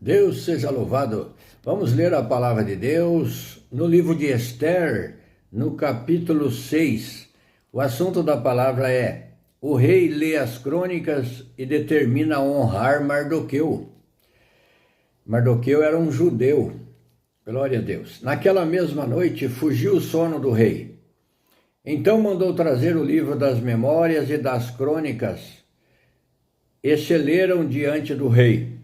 Deus seja louvado. Vamos ler a palavra de Deus no livro de Esther, no capítulo 6. O assunto da palavra é: o rei lê as crônicas e determina honrar Mardoqueu. Mardoqueu era um judeu. Glória a Deus. Naquela mesma noite fugiu o sono do rei. Então mandou trazer o livro das memórias e das crônicas, e se leram diante do rei.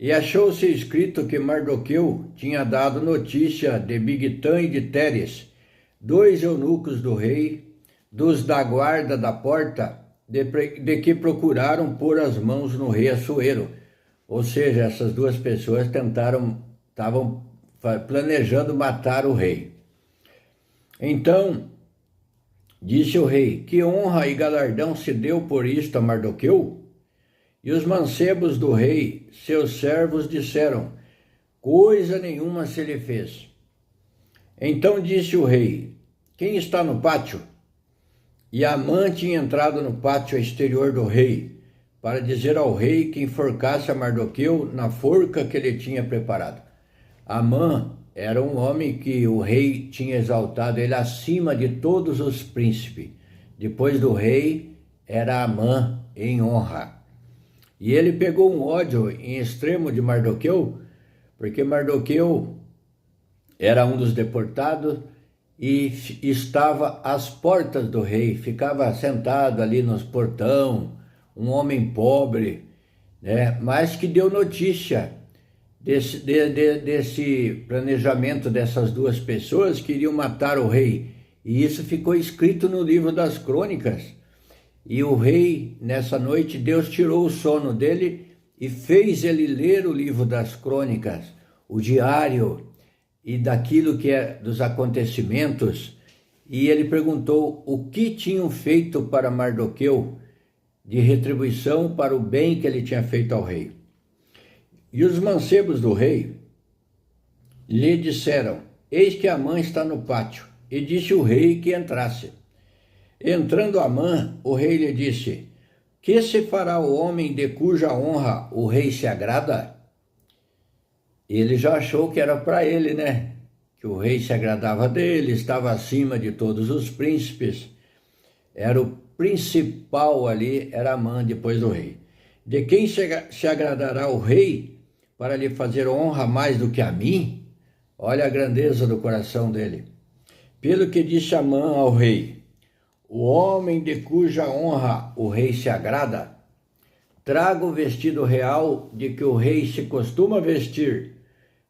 E achou-se escrito que Mardoqueu tinha dado notícia de Bigtã e de Teres, dois eunucos do rei, dos da guarda da porta, de que procuraram pôr as mãos no rei Assuero. Ou seja, essas duas pessoas estavam planejando matar o rei. Então disse o rei: que honra e galardão se deu por isto a Mardoqueu? E os mancebos do rei, seus servos, disseram: coisa nenhuma se lhe fez. Então disse o rei: quem está no pátio? E Amã tinha entrado no pátio exterior do rei, para dizer ao rei que enforcasse a Mardoqueu na forca que ele tinha preparado. Amã era um homem que o rei tinha exaltado ele acima de todos os príncipes. Depois do rei, era Amã em honra. E ele pegou um ódio em extremo de Mardoqueu, porque Mardoqueu era um dos deportados e estava às portas do rei, ficava sentado ali nos portão, um homem pobre, né? Mas que deu notícia desse planejamento dessas duas pessoas que iriam matar o rei. E isso ficou escrito no livro das crônicas. E o rei, nessa noite, Deus tirou o sono dele e fez ele ler o livro das crônicas, o diário e daquilo que é dos acontecimentos. E ele perguntou o que tinham feito para Mardoqueu de retribuição para o bem que ele tinha feito ao rei. E os mancebos do rei lhe disseram: eis que Amã está no pátio. E disse o rei que entrasse. Entrando Amã, o rei lhe disse: que se fará o homem de cuja honra o rei se agrada? Ele já achou que era para ele, né? Que o rei se agradava dele, estava acima de todos os príncipes. Era o principal ali, era Amã depois do rei. De quem se agradará o rei para lhe fazer honra mais do que a mim? Olha a grandeza do coração dele. Pelo que disse Amã ao rei: o homem de cuja honra o rei se agrada, traga o vestido real de que o rei se costuma vestir,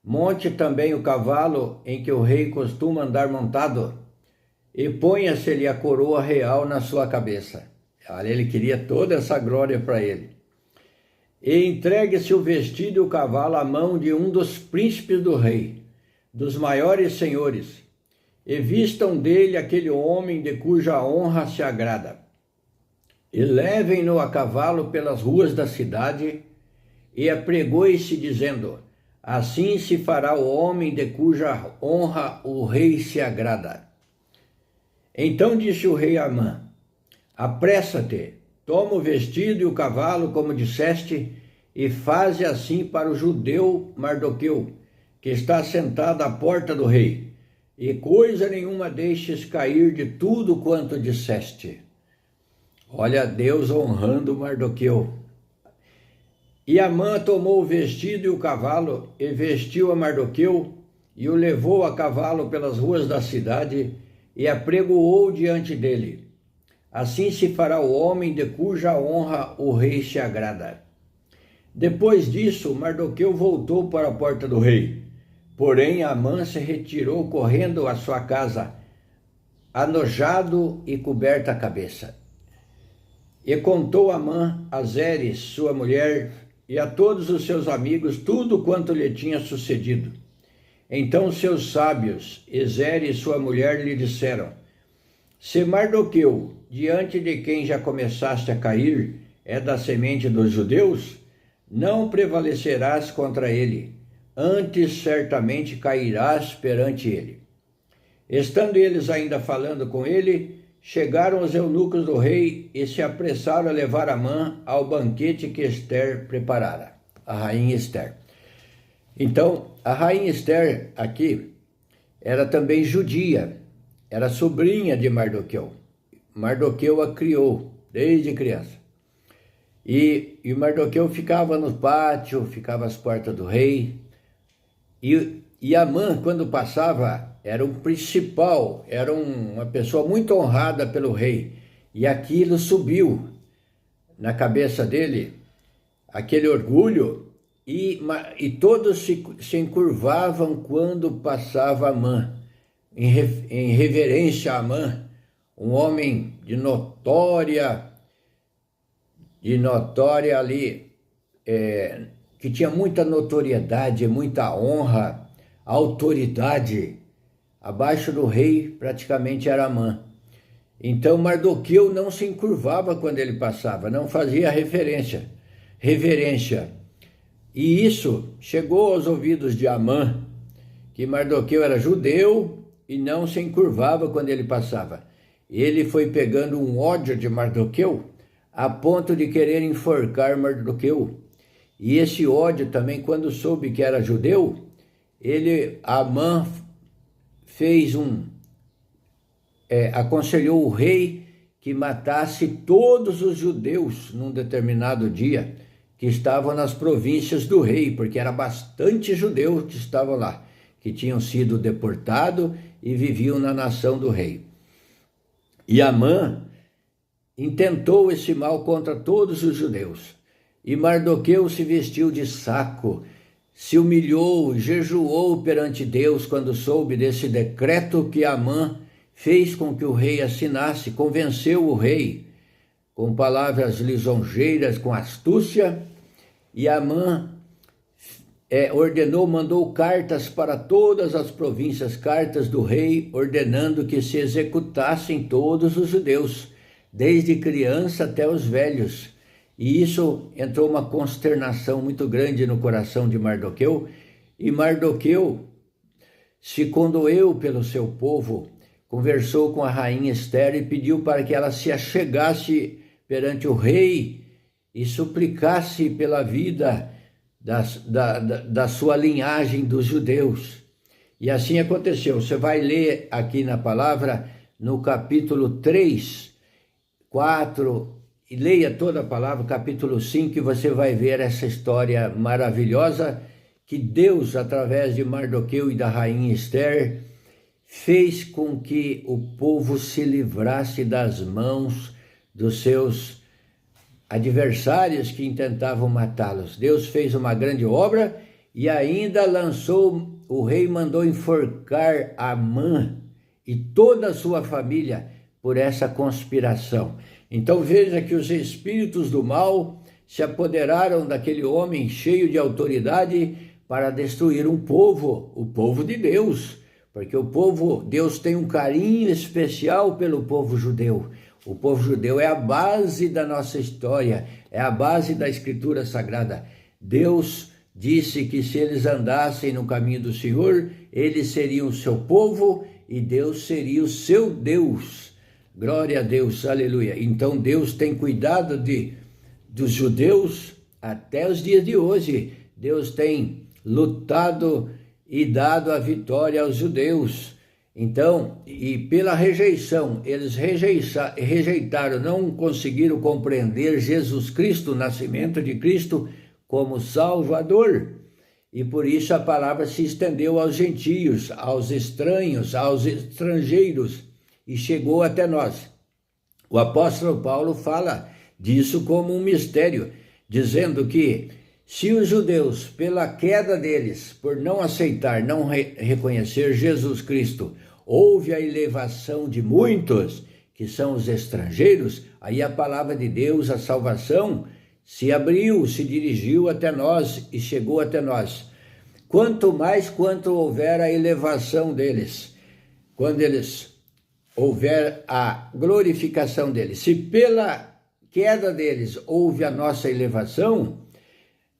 monte também o cavalo em que o rei costuma andar montado, e ponha-se-lhe a coroa real na sua cabeça. Olha, ele queria toda essa glória para ele. E entregue-se o vestido e o cavalo à mão de um dos príncipes do rei, dos maiores senhores, e vistam dele aquele homem de cuja honra se agrada. E levem-no a cavalo pelas ruas da cidade, e apregoe-se dizendo: assim se fará o homem de cuja honra o rei se agrada. Então disse o rei a Amã: apressa-te, toma o vestido e o cavalo, como disseste, e faze assim para o judeu Mardoqueu, que está sentado à porta do rei. E coisa nenhuma deixes cair de tudo quanto disseste. Olha Deus honrando Mardoqueu. E Amã tomou o vestido e o cavalo, e vestiu a Mardoqueu, e o levou a cavalo pelas ruas da cidade, e apregoou diante dele. Assim se fará o homem de cuja honra o rei se agrada. Depois disso, Mardoqueu voltou para a porta do rei. Porém, Amã se retirou correndo à sua casa, anojado e coberta a cabeça. E contou Amã a Zeres, sua mulher, e a todos os seus amigos tudo quanto lhe tinha sucedido. Então seus sábios, e Zeres, sua mulher, lhe disseram: se Mardoqueu, diante de quem já começaste a cair, é da semente dos judeus, não prevalecerás contra ele. Antes certamente cairás perante ele. Estando eles ainda falando com ele, chegaram os eunucos do rei e se apressaram a levar Amã ao banquete que Esther preparara, a rainha Esther. Então, a rainha Esther aqui era também judia, era sobrinha de Mardoqueu. Mardoqueu a criou desde criança. E Mardoqueu ficava no pátio, ficava às portas do rei. E Amã, quando passava, era um principal, era uma pessoa muito honrada pelo rei. E aquilo subiu na cabeça dele, aquele orgulho, e todos se encurvavam quando passava Amã, em reverência a Amã, um homem de notória ali, que tinha muita notoriedade, muita honra, autoridade. Abaixo do rei praticamente era Amã. Então Mardoqueu não se encurvava quando ele passava, não fazia reverência. E isso chegou aos ouvidos de Amã, que Mardoqueu era judeu e não se encurvava quando ele passava. Ele foi pegando um ódio de Mardoqueu a ponto de querer enforcar Mardoqueu. E esse ódio também, quando soube que era judeu, Amã fez aconselhou o rei que matasse todos os judeus num determinado dia que estavam nas províncias do rei, porque era bastante judeus que estavam lá, que tinham sido deportados e viviam na nação do rei. E Amã intentou esse mal contra todos os judeus. E Mardoqueu se vestiu de saco, se humilhou, jejuou perante Deus quando soube desse decreto que Amã fez com que o rei assinasse, convenceu o rei com palavras lisonjeiras, com astúcia, e Amã mandou cartas para todas as províncias, cartas do rei, ordenando que se executassem todos os judeus, desde criança até os velhos. E isso entrou uma consternação muito grande no coração de Mardoqueu, e Mardoqueu se condoeu pelo seu povo, conversou com a rainha Esther e pediu para que ela se achegasse perante o rei e suplicasse pela vida da sua linhagem dos judeus. E assim aconteceu. Você vai ler aqui na palavra, no capítulo 3, 4, e leia toda a palavra, capítulo 5, e você vai ver essa história maravilhosa que Deus, através de Mardoqueu e da rainha Esther, fez com que o povo se livrasse das mãos dos seus adversários que intentavam matá-los. Deus fez uma grande obra e ainda o rei mandou enforcar Amã e toda a sua família por essa conspiração. Então veja que os espíritos do mal se apoderaram daquele homem cheio de autoridade para destruir um povo, o povo de Deus, porque Deus tem um carinho especial pelo povo judeu. O povo judeu é a base da nossa história, é a base da Escritura Sagrada. Deus disse que se eles andassem no caminho do Senhor, eles seriam o seu povo e Deus seria o seu Deus. Glória a Deus, aleluia. Então Deus tem cuidado dos judeus até os dias de hoje. Deus tem lutado e dado a vitória aos judeus. Então, e pela rejeição, eles rejeitaram, não conseguiram compreender Jesus Cristo, o nascimento de Cristo como Salvador. E por isso a palavra se estendeu aos gentios, aos estranhos, aos estrangeiros, e chegou até nós. O apóstolo Paulo fala disso como um mistério, dizendo que se os judeus, pela queda deles, por não aceitar, não reconhecer Jesus Cristo, houve a elevação de muitos, que são os estrangeiros, aí a palavra de Deus, a salvação, se abriu, se dirigiu até nós e chegou até nós. Quanto houver a elevação deles, quando houver a glorificação deles, se pela queda deles houve a nossa elevação,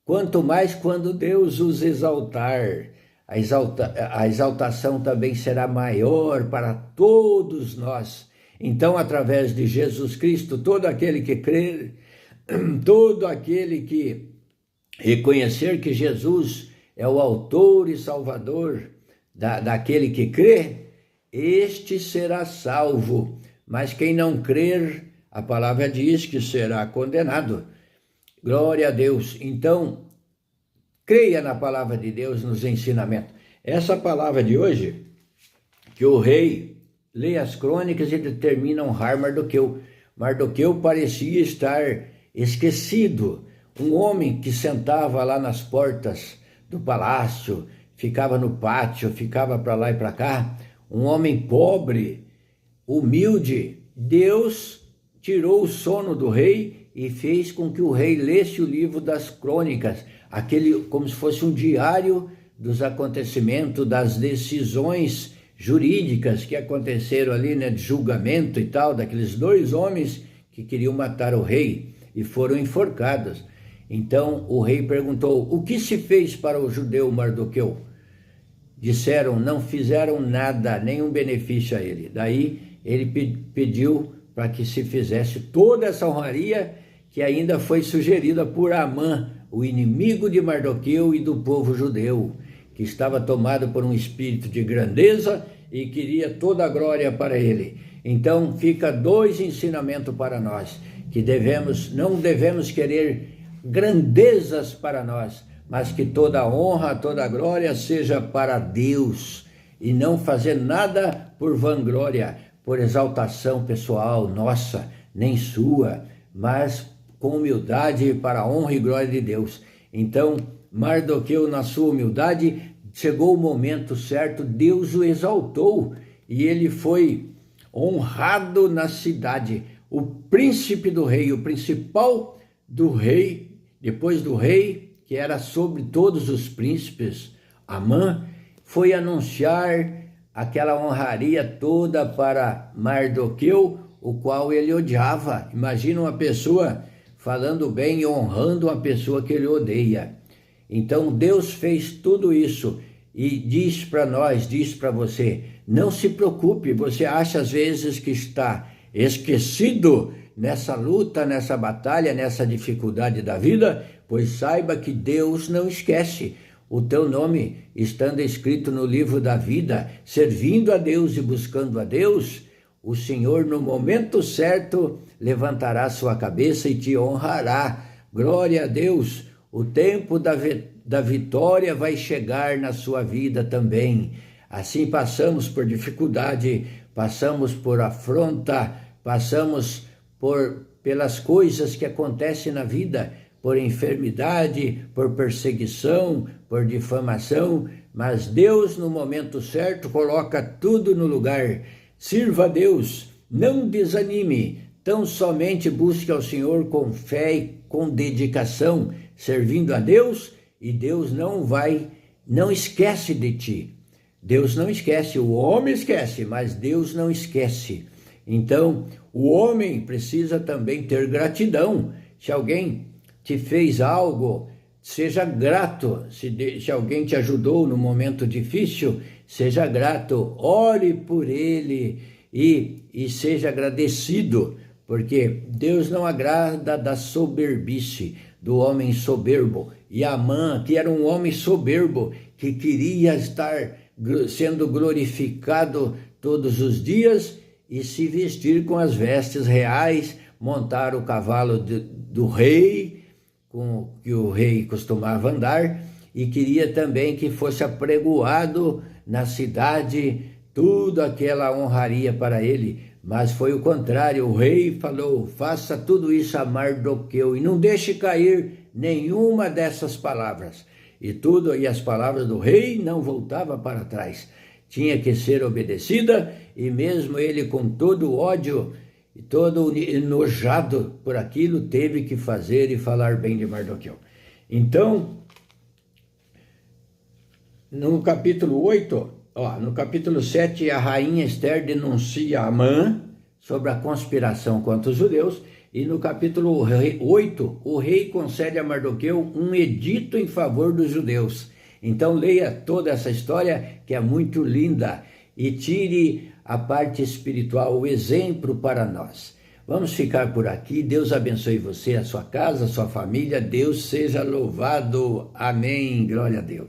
quanto mais quando Deus os exaltar, a exaltação também será maior para todos nós. Então, através de Jesus Cristo, todo aquele que crer, todo aquele que reconhecer que Jesus é o autor e salvador daquele que crê, este será salvo. Mas quem não crer, a palavra diz que será condenado. Glória a Deus. Então, creia na palavra de Deus, nos ensinamentos. Essa palavra de hoje, que o rei lê as crônicas e determina honrar Mardoqueu. Mardoqueu parecia estar esquecido. Um homem que sentava lá nas portas do palácio, ficava no pátio, ficava para lá e para cá. Um homem pobre, humilde. Deus tirou o sono do rei e fez com que o rei lesse o livro das crônicas, aquele como se fosse um diário dos acontecimentos, das decisões jurídicas que aconteceram ali, né, de julgamento e tal, daqueles 2 homens que queriam matar o rei e foram enforcados. Então o rei perguntou: o que se fez para o judeu Mardoqueu? Disseram: não fizeram nada, nenhum benefício a ele. Daí ele pediu para que se fizesse toda essa honraria que ainda foi sugerida por Amã, o inimigo de Mardoqueu e do povo judeu, que estava tomado por um espírito de grandeza e queria toda a glória para ele. Então fica 2 ensinamentos para nós, que não devemos querer grandezas para nós, mas que toda a honra, toda a glória seja para Deus, e não fazer nada por vanglória, por exaltação pessoal nossa, nem sua, mas com humildade para a honra e glória de Deus. Então, Mardoqueu, na sua humildade, chegou o momento certo, Deus o exaltou e ele foi honrado na cidade. O príncipe do rei, o principal do rei, depois do rei, que era sobre todos os príncipes, Amã, foi anunciar aquela honraria toda para Mardoqueu, o qual ele odiava. Imagina uma pessoa falando bem e honrando uma pessoa que ele odeia. Então Deus fez tudo isso e diz para nós, diz para você: não se preocupe. Você acha às vezes que está esquecido nessa luta, nessa batalha, nessa dificuldade da vida? Pois saiba que Deus não esquece. O teu nome estando escrito no livro da vida, servindo a Deus e buscando a Deus, o Senhor no momento certo levantará sua cabeça e te honrará. Glória a Deus. O tempo da vitória vai chegar na sua vida também. Assim passamos por dificuldade, passamos por afronta, passamos pelas coisas que acontecem na vida, por enfermidade, por perseguição, por difamação, mas Deus no momento certo coloca tudo no lugar. Sirva a Deus, não desanime, tão somente busque ao Senhor com fé e com dedicação, servindo a Deus, e Deus não esquece de ti. Deus não esquece, o homem esquece, mas Deus não esquece. Então, o homem precisa também ter gratidão. Se alguém te fez algo, seja grato. Se alguém te ajudou no momento difícil, seja grato. Ore por ele e seja agradecido, porque Deus não agrada da soberbice, do homem soberbo. E Amã, que era um homem soberbo, que queria estar sendo glorificado todos os dias e se vestir com as vestes reais, montar o cavalo do rei, com que o rei costumava andar, e queria também que fosse apregoado na cidade tudo aquela honraria para ele. Mas foi o contrário, o rei falou: faça tudo isso a Mardoqueu e não deixe cair nenhuma dessas palavras. E as palavras do rei não voltavam para trás, tinha que ser obedecida, e mesmo ele com todo o ódio e todo enojado por aquilo, teve que fazer e falar bem de Mardoqueu. Então, no capítulo 8, no capítulo 7, a rainha Esther denuncia Amã sobre a conspiração contra os judeus, e no capítulo 8, o rei concede a Mardoqueu um edito em favor dos judeus. Então leia toda essa história, que é muito linda, e tire a parte espiritual, o exemplo para nós. Vamos ficar por aqui. Deus abençoe você, a sua casa, a sua família. Deus seja louvado. Amém. Glória a Deus.